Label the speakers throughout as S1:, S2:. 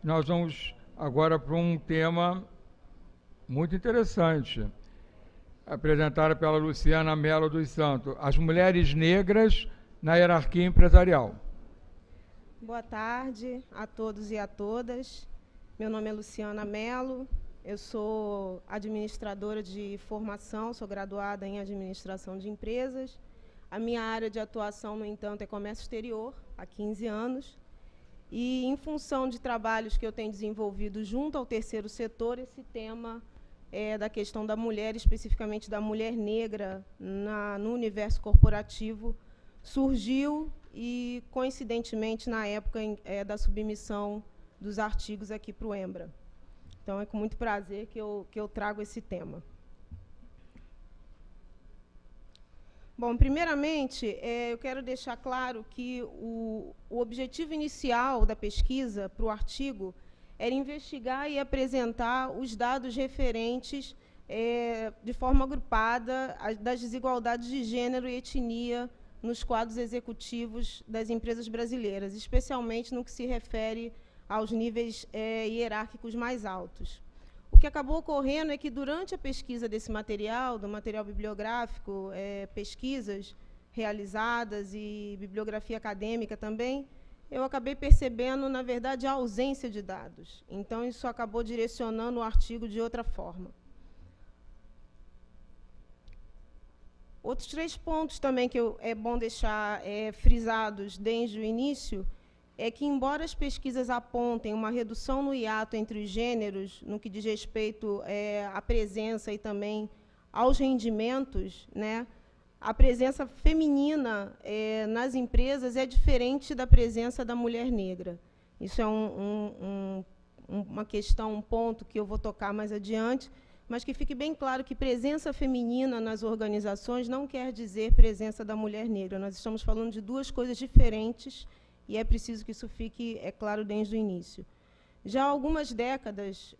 S1: nós vamos agora para um tema muito interessante, apresentado pela Luciana Mello dos Santos, as mulheres negras na hierarquia empresarial.
S2: Boa tarde a todos e a todas. Meu nome é Luciana Mello, eu sou administradora de formação, sou graduada em administração de empresas. A minha área de atuação, no entanto, é comércio exterior, há 15 anos. E, em função de trabalhos que eu tenho desenvolvido junto ao terceiro setor, esse tema da questão da mulher, especificamente da mulher negra no universo corporativo, surgiu e, coincidentemente, na época da submissão dos artigos aqui para o EMBRA. Então, é com muito prazer que eu trago esse tema. Bom, primeiramente, eu quero deixar claro que o objetivo inicial da pesquisa para o artigo era investigar e apresentar os dados referentes, de forma agrupada, das desigualdades de gênero e etnia nos quadros executivos das empresas brasileiras, especialmente no que se refere aos níveis hierárquicos mais altos. O que acabou ocorrendo é que, durante a pesquisa desse material, do material bibliográfico, pesquisas realizadas e bibliografia acadêmica também, eu acabei percebendo, na verdade, a ausência de dados. Então, isso acabou direcionando o artigo de outra forma. Outros 3 pontos também que é bom deixar frisados desde o início é que, embora as pesquisas apontem uma redução no hiato entre os gêneros, no que diz respeito à presença e também aos rendimentos, né, a presença feminina nas empresas é diferente da presença da mulher negra. Isso é uma questão, um ponto que eu vou tocar mais adiante, mas que fique bem claro que presença feminina nas organizações não quer dizer presença da mulher negra. Nós estamos falando de 2 coisas diferentes, e é preciso que isso fique claro desde o início. Já há algumas décadas,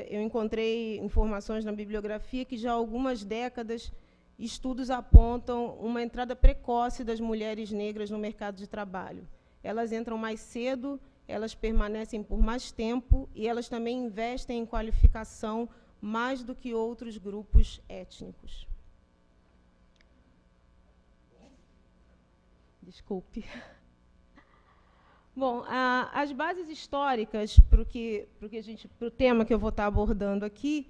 S2: eu encontrei informações na bibliografia que já há algumas décadas estudos apontam uma entrada precoce das mulheres negras no mercado de trabalho. Elas entram mais cedo, elas permanecem por mais tempo e elas também investem em qualificação mais do que outros grupos étnicos. Desculpe. Bom, as bases históricas para o tema que eu vou estar abordando aqui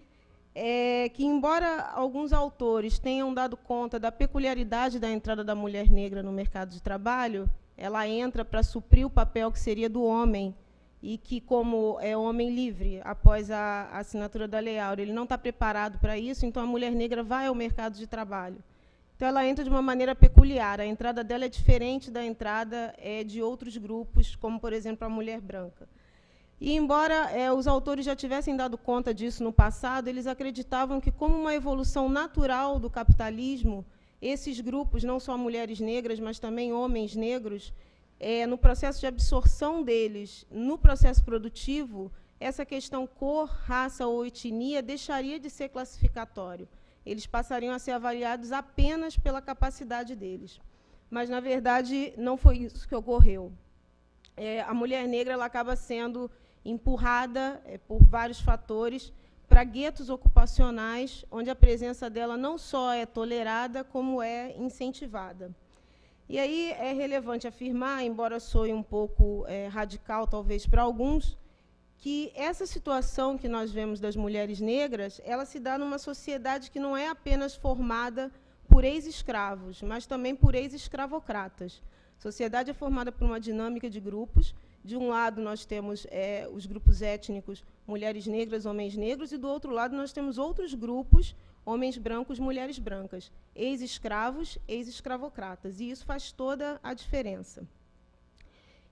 S2: é que, embora alguns autores tenham dado conta da peculiaridade da entrada da mulher negra no mercado de trabalho, ela entra para suprir o papel que seria do homem, e que, como é homem livre, após a assinatura da Lei Áurea, ele não está preparado para isso, então a mulher negra vai ao mercado de trabalho. Então, ela entra de uma maneira peculiar. A entrada dela é diferente da entrada de outros grupos, como, por exemplo, a mulher branca. E, embora os autores já tivessem dado conta disso no passado, eles acreditavam que, como uma evolução natural do capitalismo, esses grupos, não só mulheres negras, mas também homens negros, no processo de absorção deles no processo produtivo, essa questão cor, raça ou etnia deixaria de ser classificatório. Eles passariam a ser avaliados apenas pela capacidade deles. Mas, na verdade, não foi isso que ocorreu. A mulher negra ela acaba sendo empurrada por vários fatores para guetos ocupacionais, onde a presença dela não só é tolerada, como é incentivada. E aí é relevante afirmar, embora soe um pouco radical, talvez, para alguns, que essa situação que nós vemos das mulheres negras, ela se dá numa sociedade que não é apenas formada por ex-escravos, mas também por ex-escravocratas. A sociedade é formada por uma dinâmica de grupos. De um lado, nós temos os grupos étnicos, mulheres negras, homens negros, e, do outro lado, nós temos outros grupos, homens brancos, mulheres brancas, ex-escravos, ex-escravocratas. E isso faz toda a diferença.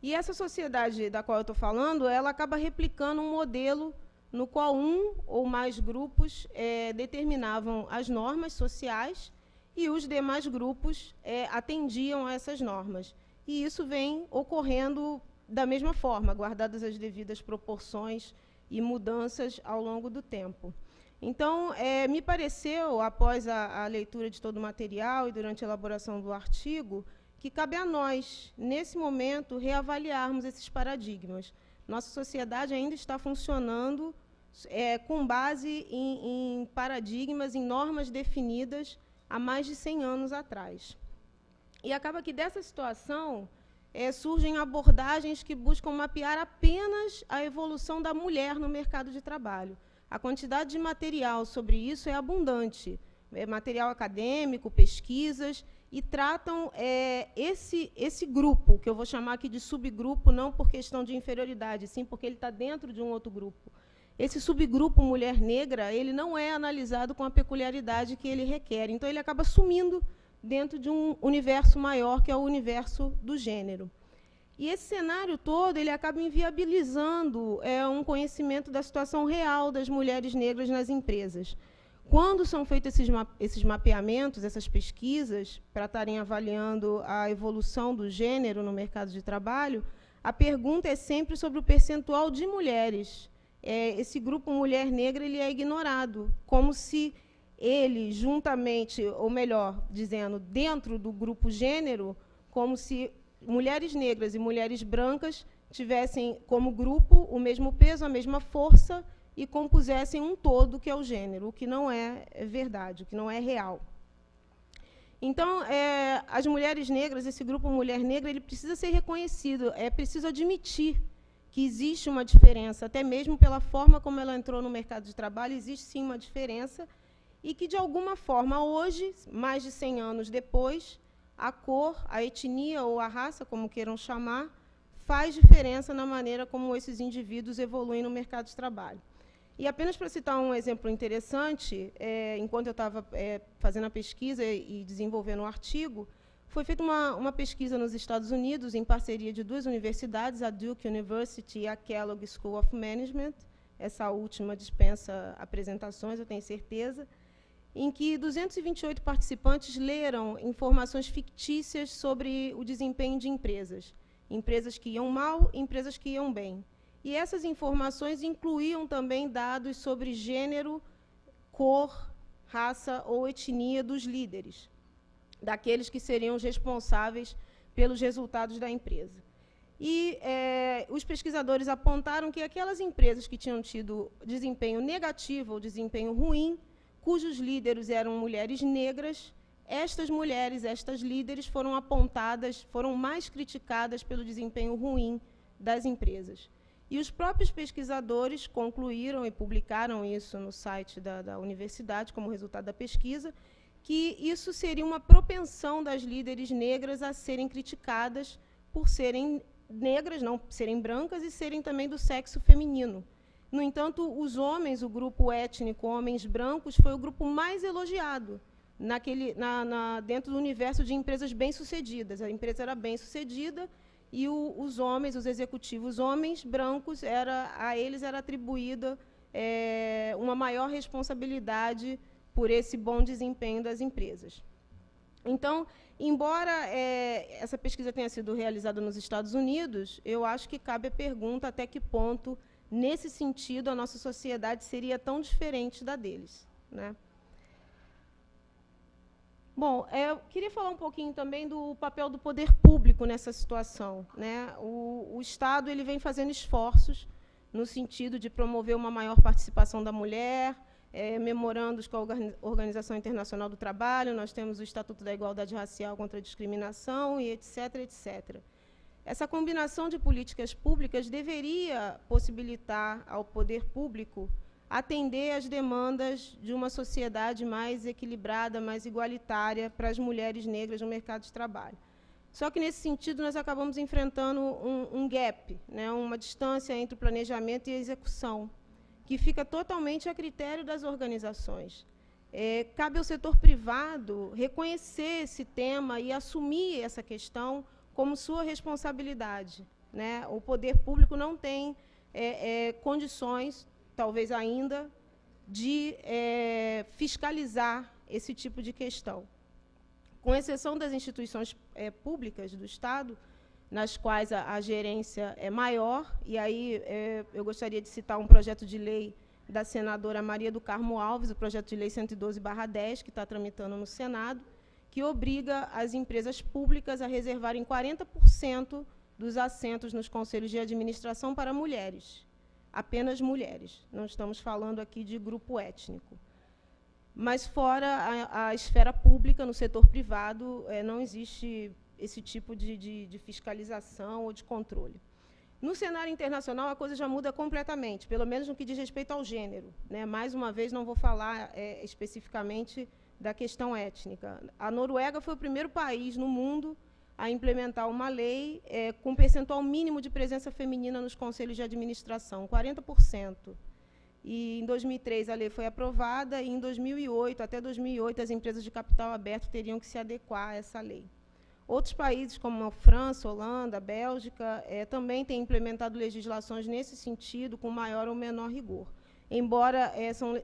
S2: E essa sociedade da qual eu estou falando, ela acaba replicando um modelo no qual um ou mais grupos determinavam as normas sociais e os demais grupos atendiam a essas normas. E isso vem ocorrendo da mesma forma, guardadas as devidas proporções e mudanças ao longo do tempo. Então, me pareceu, após a leitura de todo o material e durante a elaboração do artigo, que cabe a nós, nesse momento, reavaliarmos esses paradigmas. Nossa sociedade ainda está funcionando com base em paradigmas, em normas definidas há mais de 100 anos atrás. E acaba que dessa situação surgem abordagens que buscam mapear apenas a evolução da mulher no mercado de trabalho. A quantidade de material sobre isso é abundante, material acadêmico, pesquisas, e tratam esse grupo, que eu vou chamar aqui de subgrupo, não por questão de inferioridade, sim porque ele está dentro de um outro grupo. Esse subgrupo mulher negra, ele não é analisado com a peculiaridade que ele requer, então ele acaba sumindo dentro de um universo maior, que é o universo do gênero. E esse cenário todo ele acaba inviabilizando um conhecimento da situação real das mulheres negras nas empresas. Quando são feitos esses mapeamentos, essas pesquisas, para estarem avaliando a evolução do gênero no mercado de trabalho, a pergunta é sempre sobre o percentual de mulheres. Esse grupo mulher negra ele é ignorado, como se ele, juntamente, ou melhor, dizendo, dentro do grupo gênero, como se mulheres negras e mulheres brancas tivessem, como grupo, o mesmo peso, a mesma força, e compusessem um todo, que é o gênero, o que não é verdade, o que não é real. Então, as mulheres negras, esse grupo mulher negra, ele precisa ser reconhecido, é preciso admitir que existe uma diferença, até mesmo pela forma como ela entrou no mercado de trabalho, existe sim uma diferença, e que, de alguma forma, hoje, mais de 100 anos depois, a cor, a etnia ou a raça, como queiram chamar, faz diferença na maneira como esses indivíduos evoluem no mercado de trabalho. E apenas para citar um exemplo interessante, enquanto eu estava fazendo a pesquisa e desenvolvendo o artigo, foi feita uma pesquisa nos Estados Unidos, em parceria de duas universidades, a Duke University e a Kellogg School of Management, essa última dispensa apresentações, eu tenho certeza, em que 228 participantes leram informações fictícias sobre o desempenho de empresas que iam mal, empresas que iam bem. E essas informações incluíam também dados sobre gênero, cor, raça ou etnia dos líderes, daqueles que seriam os responsáveis pelos resultados da empresa. E os pesquisadores apontaram que aquelas empresas que tinham tido desempenho negativo ou desempenho ruim, cujos líderes eram mulheres negras, estas mulheres, estas líderes, foram apontadas, foram mais criticadas pelo desempenho ruim das empresas. E os próprios pesquisadores concluíram e publicaram isso no site da universidade, como resultado da pesquisa, que isso seria uma propensão das líderes negras a serem criticadas por serem negras, não serem brancas, e serem também do sexo feminino. No entanto, os homens, o grupo étnico homens brancos, foi o grupo mais elogiado dentro do universo de empresas bem-sucedidas. A empresa era bem-sucedida, e os homens, os executivos homens brancos, a eles era atribuída uma maior responsabilidade por esse bom desempenho das empresas. Então, embora essa pesquisa tenha sido realizada nos Estados Unidos, eu acho que cabe a pergunta até que ponto, nesse sentido, a nossa sociedade seria tão diferente da deles, né? Bom, eu queria falar um pouquinho também do papel do poder público nessa situação, né? O Estado ele vem fazendo esforços no sentido de promover uma maior participação da mulher, memorandos com a Organização Internacional do Trabalho, nós temos o Estatuto da Igualdade Racial contra a Discriminação, e etc., etc. Essa combinação de políticas públicas deveria possibilitar ao poder público atender às demandas de uma sociedade mais equilibrada, mais igualitária para as mulheres negras no mercado de trabalho. Só que, nesse sentido, nós acabamos enfrentando um gap, né, uma distância entre o planejamento e a execução, que fica totalmente a critério das organizações. Cabe ao setor privado reconhecer esse tema e assumir essa questão como sua responsabilidade, né? O poder público não tem condições, talvez ainda, de fiscalizar esse tipo de questão. Com exceção das instituições públicas do Estado, nas quais a gerência é maior, e aí eu gostaria de citar um projeto de lei da senadora Maria do Carmo Alves, o projeto de lei 112/10, que está tramitando no Senado, que obriga as empresas públicas a reservarem 40% dos assentos nos conselhos de administração para mulheres, apenas mulheres. Não estamos falando aqui de grupo étnico. Mas fora a esfera pública, no setor privado, não existe esse tipo de fiscalização ou de controle. No cenário internacional, a coisa já muda completamente, pelo menos no que diz respeito ao gênero, né? Mais uma vez, não vou falar especificamente da questão étnica. A Noruega foi o primeiro país no mundo a implementar uma lei com um percentual mínimo de presença feminina nos conselhos de administração, 40%. E, em 2003, a lei foi aprovada, e, em 2008, até 2008, as empresas de capital aberto teriam que se adequar a essa lei. Outros países, como a França, Holanda, Bélgica, também têm implementado legislações nesse sentido, com maior ou menor rigor. Embora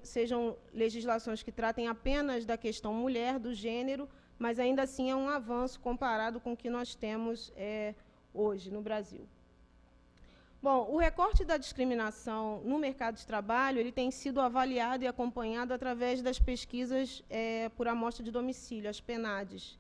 S2: sejam legislações que tratem apenas da questão mulher, do gênero, mas ainda assim é um avanço comparado com o que nós temos hoje no Brasil. Bom, o recorte da discriminação no mercado de trabalho ele tem sido avaliado e acompanhado através das pesquisas por amostra de domicílio, as PNADs.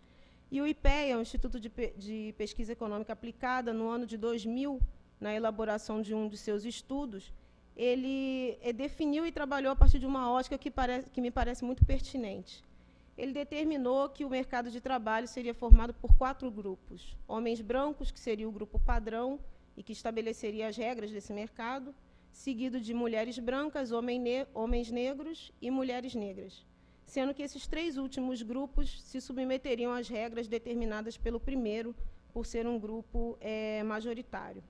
S2: E o IPEA, o Instituto de Pesquisa Econômica Aplicada, no ano de 2000, na elaboração de um de seus estudos, ele definiu e trabalhou a partir de uma ótica que me parece muito pertinente. Ele determinou que o mercado de trabalho seria formado por 4 grupos. Homens brancos, que seria o grupo padrão, e que estabeleceria as regras desse mercado, seguido de mulheres brancas, homens negros e mulheres negras, sendo que esses 3 últimos grupos se submeteriam às regras determinadas pelo primeiro, por ser um grupo majoritário.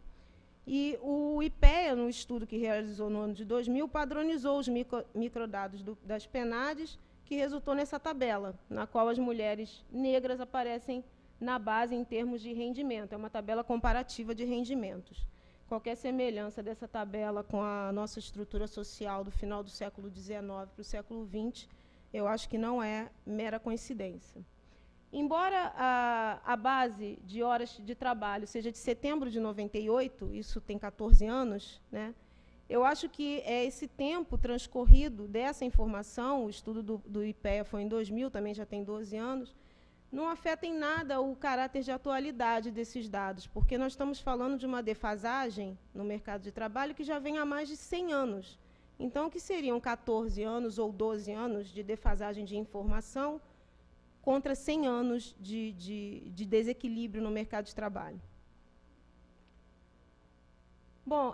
S2: E o IPEA, no estudo que realizou no ano de 2000, padronizou os microdados das PNADs, que resultou nessa tabela, na qual as mulheres negras aparecem na base em termos de rendimento. É uma tabela comparativa de rendimentos. Qualquer semelhança dessa tabela com a nossa estrutura social do final do século XIX para o século XX, eu acho que não é mera coincidência. Embora a base de horas de trabalho seja de setembro de 98, isso tem 14 anos, né? Eu acho que esse tempo transcorrido dessa informação, o estudo do IPEA foi em 2000, também já tem 12 anos, não afeta em nada o caráter de atualidade desses dados, porque nós estamos falando de uma defasagem no mercado de trabalho que já vem há mais de 100 anos. Então, o que seriam 14 anos ou 12 anos de defasagem de informação contra 100 anos de desequilíbrio no mercado de trabalho? Bom,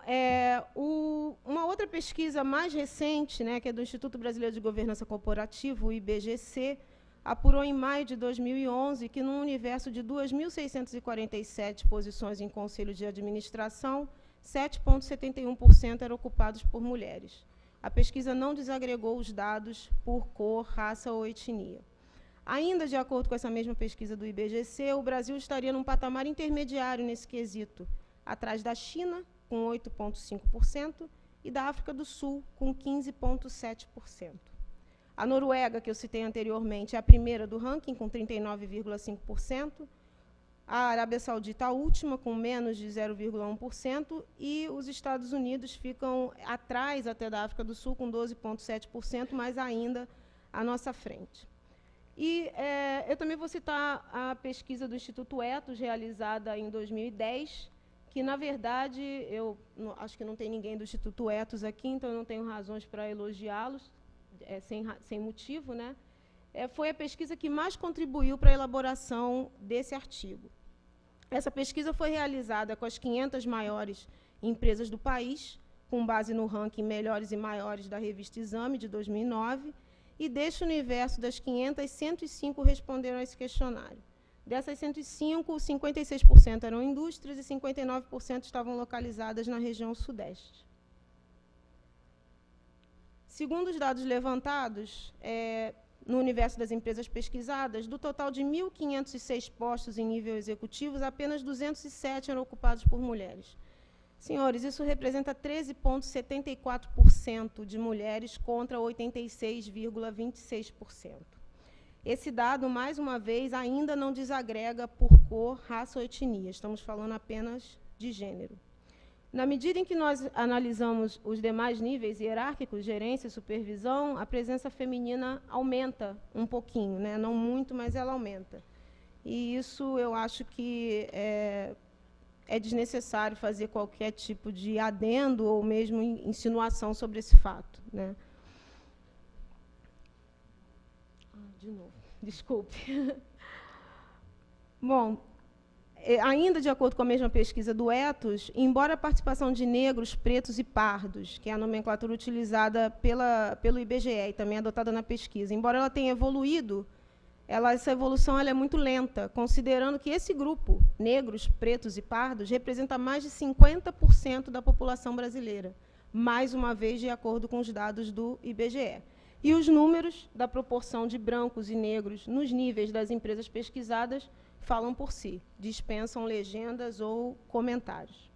S2: uma outra pesquisa mais recente, né, que é do Instituto Brasileiro de Governança Corporativa, o IBGC, apurou em maio de 2011 que, num universo de 2.647 posições em conselho de administração, 7,71% eram ocupados por mulheres. A pesquisa não desagregou os dados por cor, raça ou etnia. Ainda de acordo com essa mesma pesquisa do IBGC, o Brasil estaria num patamar intermediário nesse quesito, atrás da China, com 8,5%, e da África do Sul, com 15,7%. A Noruega, que eu citei anteriormente, é a primeira do ranking, com 39,5%. A Arábia Saudita, a última, com menos de 0,1%. E os Estados Unidos ficam atrás até da África do Sul, com 12,7%, mas ainda à nossa frente. E eu também vou citar a pesquisa do Instituto Ethos, realizada em 2010, que, na verdade, eu acho que não tem ninguém do Instituto Ethos aqui, então eu não tenho razões para elogiá-los, sem motivo, né? Foi a pesquisa que mais contribuiu para a elaboração desse artigo. Essa pesquisa foi realizada com as 500 maiores empresas do país, com base no ranking Melhores e Maiores da revista Exame, de 2009, e deste universo das 500, 105 responderam a esse questionário. Dessas 105, 56% eram indústrias e 59% estavam localizadas na região sudeste. Segundo os dados levantados, no universo das empresas pesquisadas, do total de 1.506 postos em nível executivo, apenas 207 eram ocupados por mulheres. Senhores, isso representa 13,74% de mulheres contra 86,26%. Esse dado, mais uma vez, ainda não desagrega por cor, raça ou etnia. Estamos falando apenas de gênero. Na medida em que nós analisamos os demais níveis hierárquicos, gerência e supervisão, a presença feminina aumenta um pouquinho, né? Não muito, mas ela aumenta. E isso eu acho que é desnecessário fazer qualquer tipo de adendo ou mesmo insinuação sobre esse fato, né? De novo, desculpe. Bom, ainda de acordo com a mesma pesquisa do Ethos, embora a participação de negros, pretos e pardos, que é a nomenclatura utilizada pelo IBGE e também adotada na pesquisa, embora ela tenha evoluído, essa evolução ela é muito lenta, considerando que esse grupo, negros, pretos e pardos, representa mais de 50% da população brasileira, mais uma vez de acordo com os dados do IBGE. E os números da proporção de brancos e negros nos níveis das empresas pesquisadas falam por si, dispensam legendas ou comentários.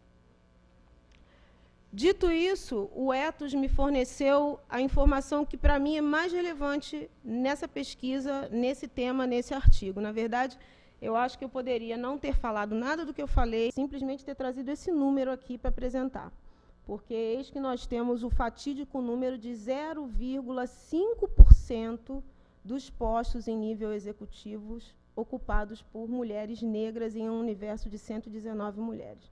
S2: Dito isso, o Ethos me forneceu a informação que, para mim, é mais relevante nessa pesquisa, nesse tema, nesse artigo. Na verdade, eu acho que eu poderia não ter falado nada do que eu falei, simplesmente ter trazido esse número aqui para apresentar. Porque eis que nós temos o fatídico número de 0,5% dos postos em nível executivos ocupados por mulheres negras em um universo de 119 mulheres.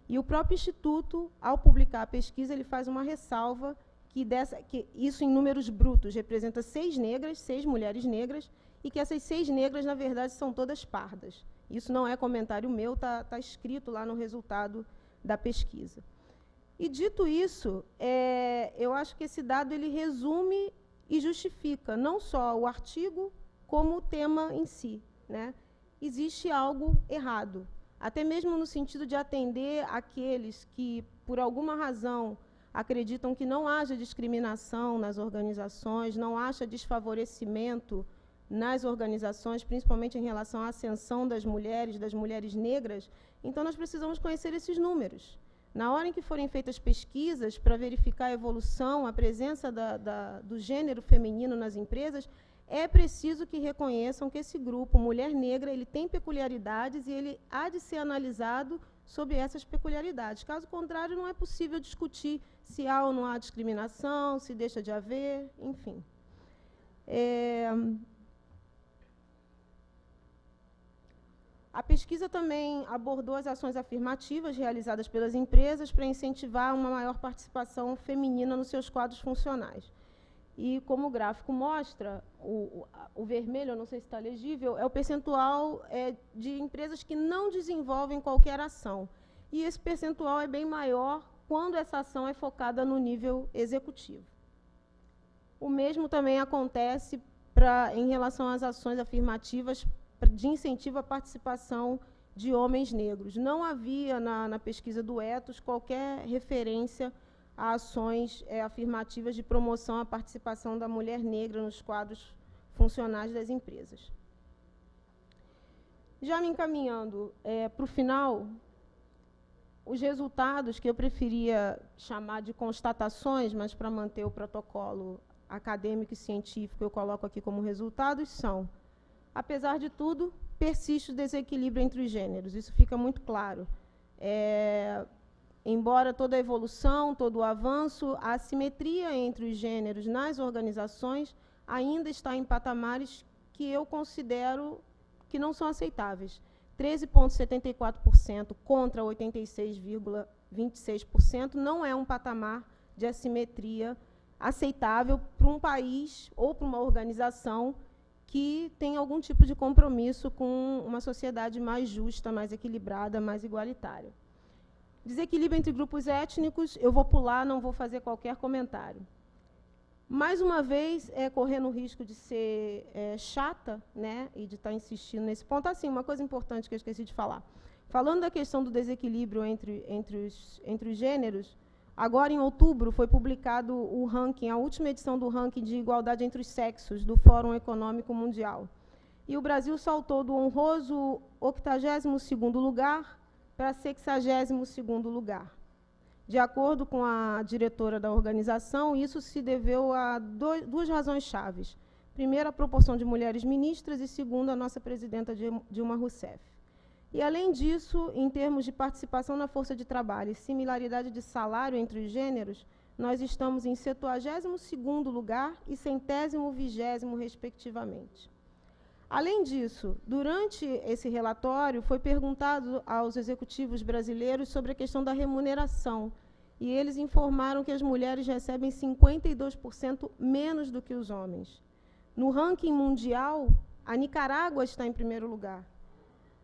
S2: E o próprio Instituto, ao publicar a pesquisa, ele faz uma ressalva que isso em números brutos representa 6 mulheres negras, e que essas 6 negras, na verdade, são todas pardas. Isso não é comentário meu, está escrito lá no resultado da pesquisa. E, dito isso, eu acho que esse dado ele resume e justifica não só o artigo, como o tema em si, né? Existe algo errado, até mesmo no sentido de atender aqueles que, por alguma razão, acreditam que não haja discriminação nas organizações, não haja desfavorecimento nas organizações, principalmente em relação à ascensão das mulheres negras. Então, nós precisamos conhecer esses números. Na hora em que forem feitas pesquisas para verificar a evolução, a presença do gênero feminino nas empresas, é preciso que reconheçam que esse grupo, mulher negra, ele tem peculiaridades e ele há de ser analisado sobre essas peculiaridades. Caso contrário, não é possível discutir se há ou não há discriminação, se deixa de haver, enfim. A pesquisa também abordou as ações afirmativas realizadas pelas empresas para incentivar uma maior participação feminina nos seus quadros funcionais. E, como o gráfico mostra, o vermelho, eu não sei se está legível, é o percentual de empresas que não desenvolvem qualquer ação. E esse percentual é bem maior quando essa ação é focada no nível executivo. O mesmo também acontece em relação às ações afirmativas de incentivo à participação de homens negros. Não havia, na pesquisa do Ethos, qualquer referência a ações afirmativas de promoção à participação da mulher negra nos quadros funcionais das empresas. Já me encaminhando para o final, os resultados, que eu preferia chamar de constatações, mas para manter o protocolo acadêmico e científico eu coloco aqui como resultados, são: apesar de tudo, persiste o desequilíbrio entre os gêneros, isso fica muito claro. Embora toda a evolução, todo o avanço, a assimetria entre os gêneros nas organizações ainda está em patamares que eu considero que não são aceitáveis. 13,74% contra 86,26% não é um patamar de assimetria aceitável para um país ou para uma organização que tem algum tipo de compromisso com uma sociedade mais justa, mais equilibrada, mais igualitária. Desequilíbrio entre grupos étnicos, eu vou pular, não vou fazer qualquer comentário. Mais uma vez, correndo o risco de ser chata, né, e de estar insistindo nesse ponto. Assim, uma coisa importante que eu esqueci de falar. Falando da questão do desequilíbrio entre os gêneros, agora, em outubro, foi publicado o ranking, a última edição do ranking de igualdade entre os sexos do Fórum Econômico Mundial. E o Brasil saltou do honroso 82º lugar para 62º lugar. De acordo com a diretora da organização, isso se deveu a duas razões chaves. Primeiro, a proporção de mulheres ministras e, segundo, a nossa presidenta Dilma Rousseff. E, além disso, em termos de participação na força de trabalho e similaridade de salário entre os gêneros, nós estamos em 72º lugar e 120º, respectivamente. Além disso, durante esse relatório, foi perguntado aos executivos brasileiros sobre a questão da remuneração, e eles informaram que as mulheres recebem 52% menos do que os homens. No ranking mundial, a Nicarágua está em primeiro lugar,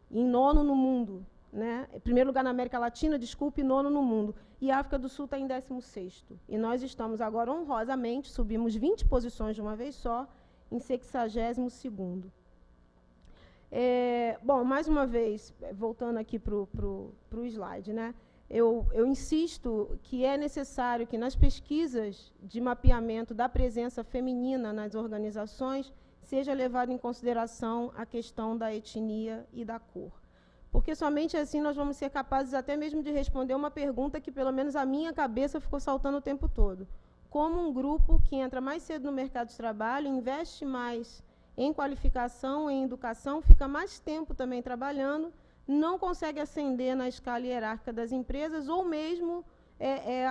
S2: em nono no mundo, né? Em primeiro lugar na América Latina, desculpe, nono no mundo. E a África do Sul está em 16º. E nós estamos agora, honrosamente, subimos 20 posições de uma vez só, em 62º. Bom, mais uma vez, voltando aqui para o slide, né? Eu insisto que é necessário que nas pesquisas de mapeamento da presença feminina nas organizações seja levado em consideração a questão da etnia e da cor. Porque somente assim nós vamos ser capazes até mesmo de responder uma pergunta que, pelo menos, a minha cabeça ficou saltando o tempo todo. Como um grupo que entra mais cedo no mercado de trabalho, investe mais em qualificação, em educação, fica mais tempo também trabalhando, não consegue ascender na escala hierárquica das empresas, ou mesmo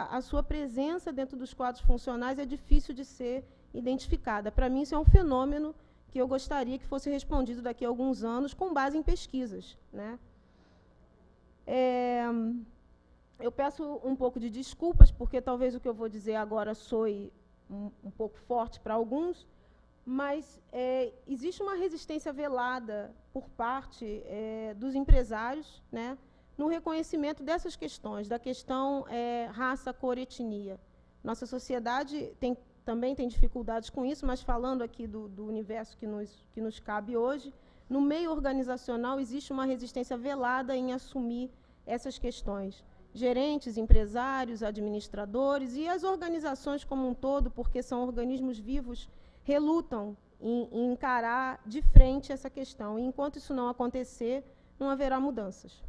S2: a sua presença dentro dos quadros funcionais é difícil de ser identificada. Para mim, isso é um fenômeno que eu gostaria que fosse respondido daqui a alguns anos com base em pesquisas, né? Eu peço um pouco de desculpas, porque talvez o que eu vou dizer agora soe um pouco forte para alguns, mas existe uma resistência velada por parte dos empresários, né, no reconhecimento dessas questões, da questão raça, cor, etnia. Nossa sociedade também tem dificuldades com isso, mas falando aqui do universo que nos cabe hoje, no meio organizacional existe uma resistência velada em assumir essas questões. Gerentes, empresários, administradores e as organizações como um todo, porque são organismos vivos, relutam em encarar de frente essa questão. E enquanto isso não acontecer, não haverá mudanças.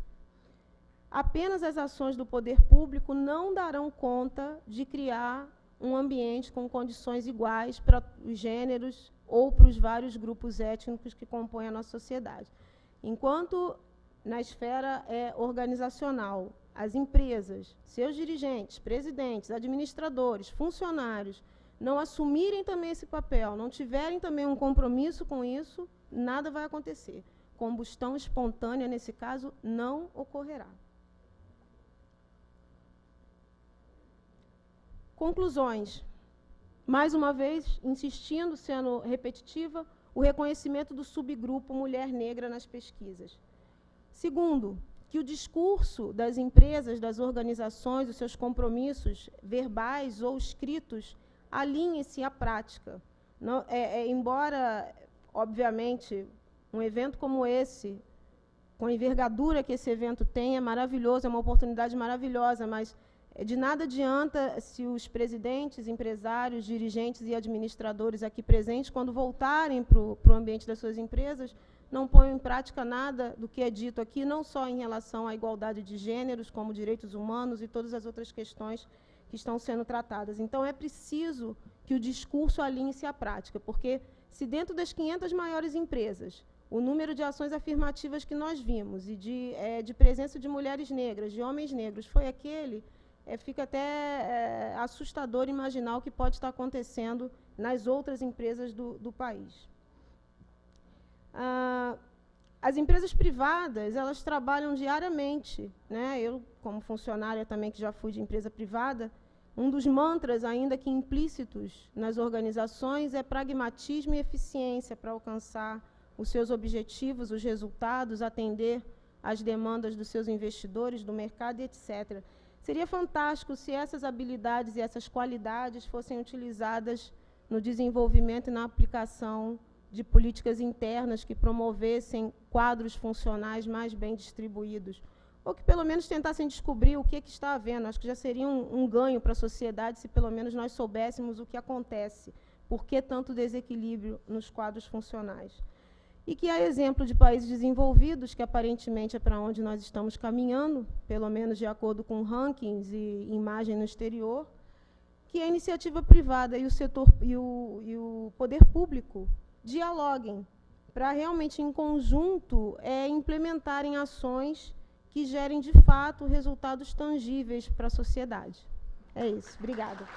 S2: Apenas as ações do poder público não darão conta de criar um ambiente com condições iguais para os gêneros ou para os vários grupos étnicos que compõem a nossa sociedade. Enquanto na esfera organizacional, as empresas, seus dirigentes, presidentes, administradores, funcionários, não assumirem também esse papel, não tiverem também um compromisso com isso, nada vai acontecer. Combustão espontânea, nesse caso, não ocorrerá. Conclusões. Mais uma vez, insistindo, sendo repetitiva, o reconhecimento do subgrupo mulher negra nas pesquisas. Segundo, que o discurso das empresas, das organizações, os seus compromissos verbais ou escritos, alinhe-se à prática. Não, embora, obviamente, um evento como esse, com a envergadura que esse evento tem, é maravilhoso, é uma oportunidade maravilhosa, mas de nada adianta se os presidentes, empresários, dirigentes e administradores aqui presentes, quando voltarem para o ambiente das suas empresas, não ponham em prática nada do que é dito aqui, não só em relação à igualdade de gêneros, como direitos humanos e todas as outras questões que estão sendo tratadas. Então, é preciso que o discurso alinhe-se à prática, porque se dentro das 500 maiores empresas, o número de ações afirmativas que nós vimos e de presença de mulheres negras, de homens negros, foi aquele, fica até assustador imaginar o que pode estar acontecendo nas outras empresas do país. As empresas privadas, elas trabalham diariamente, né? Eu, como funcionária também, que já fui de empresa privada, um dos mantras, ainda que implícitos nas organizações, é pragmatismo e eficiência para alcançar os seus objetivos, os resultados, atender às demandas dos seus investidores, do mercado, etc. Seria fantástico se essas habilidades e essas qualidades fossem utilizadas no desenvolvimento e na aplicação de políticas internas que promovessem quadros funcionais mais bem distribuídos, ou que pelo menos tentassem descobrir o que está havendo. Acho que já seria um ganho para a sociedade se pelo menos nós soubéssemos o que acontece, por que tanto desequilíbrio nos quadros funcionais. E que, a exemplo de países desenvolvidos, que aparentemente é para onde nós estamos caminhando, pelo menos de acordo com rankings e imagem no exterior, que a iniciativa privada e o setor e o poder público dialoguem para realmente, em conjunto, implementarem ações que gerem, de fato, resultados tangíveis para a sociedade. É isso. Obrigada.